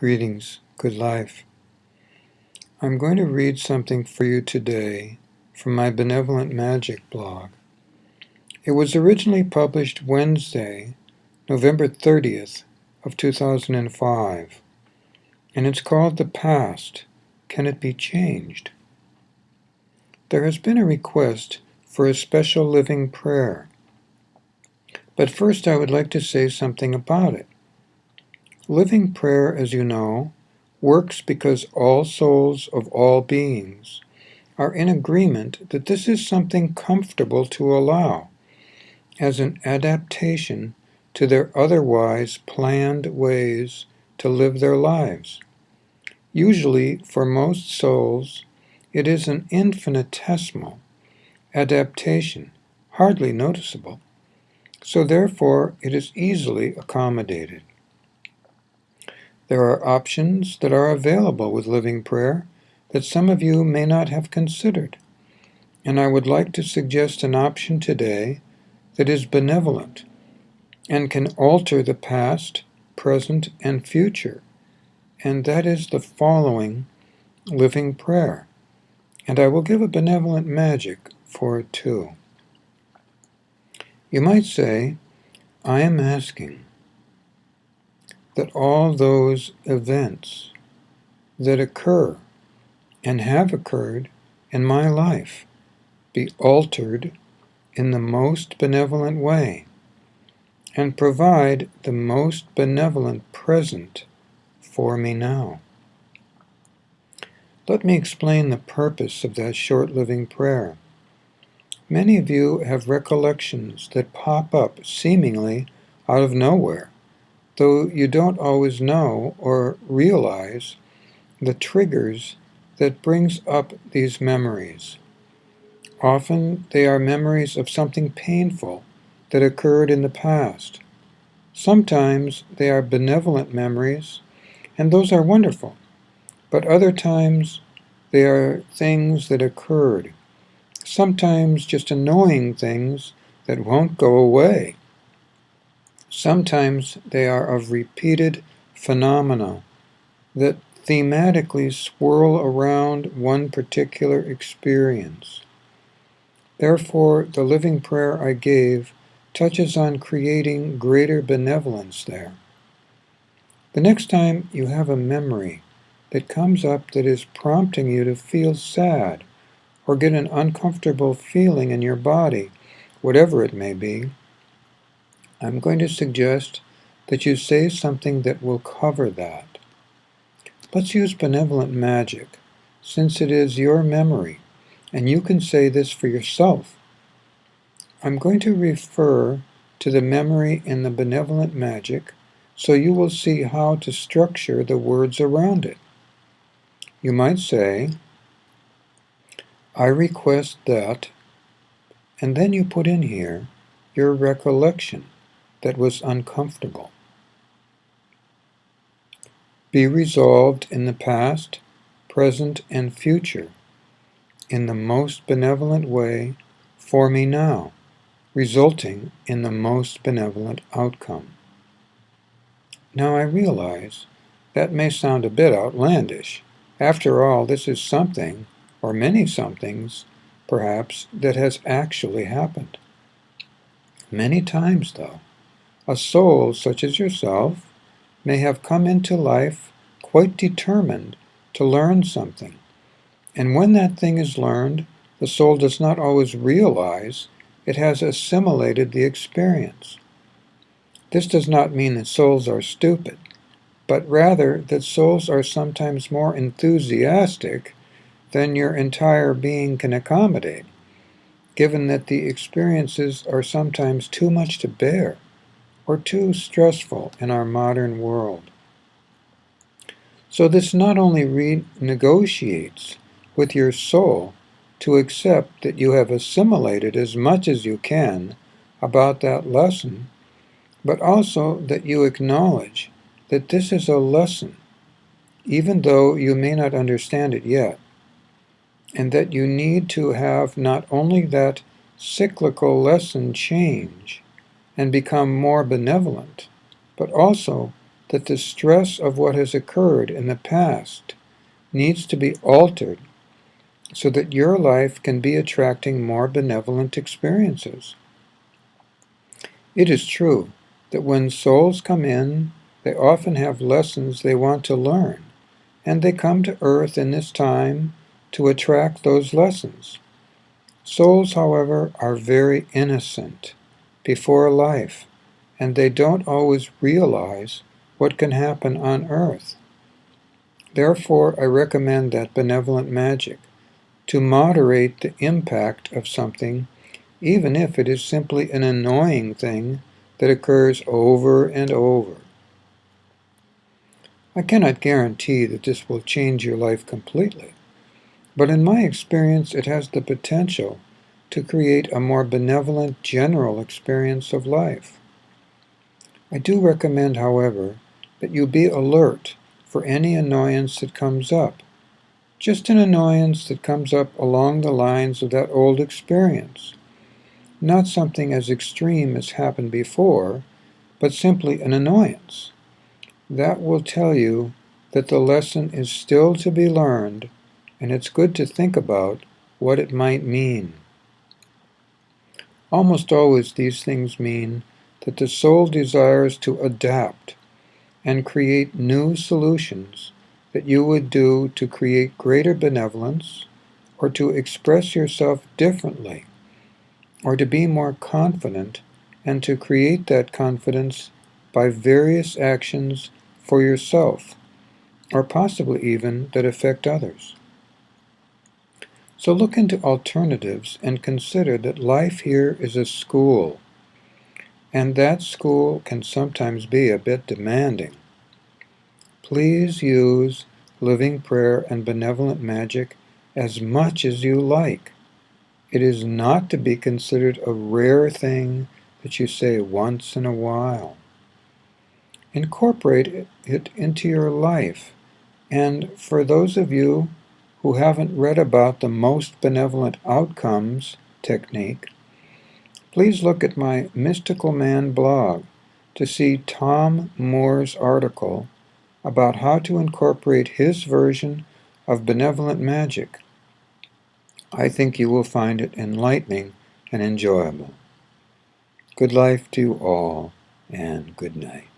Greetings, good life. I'm going to read something for you today from my Benevolent Magic blog. It was originally published Wednesday, November 30th of 2005, and it's called The Past, Can It Be Changed? There has been a request for a special living prayer, but first I would like to say something about it. Living prayer, as you know, works because all souls of all beings are in agreement that this is something comfortable to allow as an adaptation to their otherwise planned ways to live their lives. Usually, for most souls, it is an infinitesimal adaptation, hardly noticeable, so therefore it is easily accommodated. There are options that are available with living prayer that some of you may not have considered, and I would like to suggest an option today that is benevolent and can alter the past, present, and future, and that is the following living prayer. And I will give a benevolent magic for it too. You might say, I am asking that all those events that occur and have occurred in my life be altered in the most benevolent way and provide the most benevolent present for me now. Let me explain the purpose of that short living prayer. Many of you have recollections that pop up seemingly out of nowhere, though you don't always know or realize the triggers that brings up these memories. Often they are memories of something painful that occurred in the past. Sometimes they are benevolent memories, and those are wonderful, but other times they are things that occurred, sometimes just annoying things that won't go away. Sometimes they are of repeated phenomena that thematically swirl around one particular experience. Therefore, the living prayer I gave touches on creating greater benevolence there. The next time you have a memory that comes up that is prompting you to feel sad or get an uncomfortable feeling in your body, whatever it may be, I'm going to suggest that you say something that will cover that. Let's use benevolent magic, since it is your memory, and you can say this for yourself. I'm going to refer to the memory in the benevolent magic so you will see how to structure the words around it. You might say, I request that, and then you put in here your recollection that was uncomfortable. Be resolved in the past, present, and future in the most benevolent way for me now, resulting in the most benevolent outcome. Now I realize that may sound a bit outlandish. After all, this is something, or many somethings, perhaps, that has actually happened. Many times, though, a soul such as yourself may have come into life quite determined to learn something, and when that thing is learned, the soul does not always realize it has assimilated the experience. This does not mean that souls are stupid, but rather that souls are sometimes more enthusiastic than your entire being can accommodate, given that the experiences are sometimes too much to bear or too stressful in our modern world. So this not only renegotiates with your soul to accept that you have assimilated as much as you can about that lesson, but also that you acknowledge that this is a lesson, even though you may not understand it yet, and that you need to have not only that cyclical lesson change and become more benevolent, but also that the stress of what has occurred in the past needs to be altered so that your life can be attracting more benevolent experiences. It is true that when souls come in, they often have lessons they want to learn, and they come to earth in this time to attract those lessons. Souls, however, are very innocent before life, and they don't always realize what can happen on earth. Therefore, I recommend that benevolent magic to moderate the impact of something, even if it is simply an annoying thing that occurs over and over. I cannot guarantee that this will change your life completely, but in my experience it has the potential to create a more benevolent general experience of life. I do recommend, however, that you be alert for any annoyance that comes up, just an annoyance that comes up along the lines of that old experience, not something as extreme as happened before, but simply an annoyance. That will tell you that the lesson is still to be learned, and it's good to think about what it might mean. Almost always these things mean that the soul desires to adapt and create new solutions that you would do to create greater benevolence, or to express yourself differently, or to be more confident, and to create that confidence by various actions for yourself, or possibly even that affect others. So look into alternatives and consider that life here is a school, and that school can sometimes be a bit demanding. Please use living prayer and benevolent magic as much as you like. It is not to be considered a rare thing that you say once in a while. Incorporate it into your life, and for those of you who haven't read about the most benevolent outcomes technique, please look at my Mystical Man blog to see Tom Moore's article about how to incorporate his version of benevolent magic. I think you will find it enlightening and enjoyable. Good life to you all, and good night.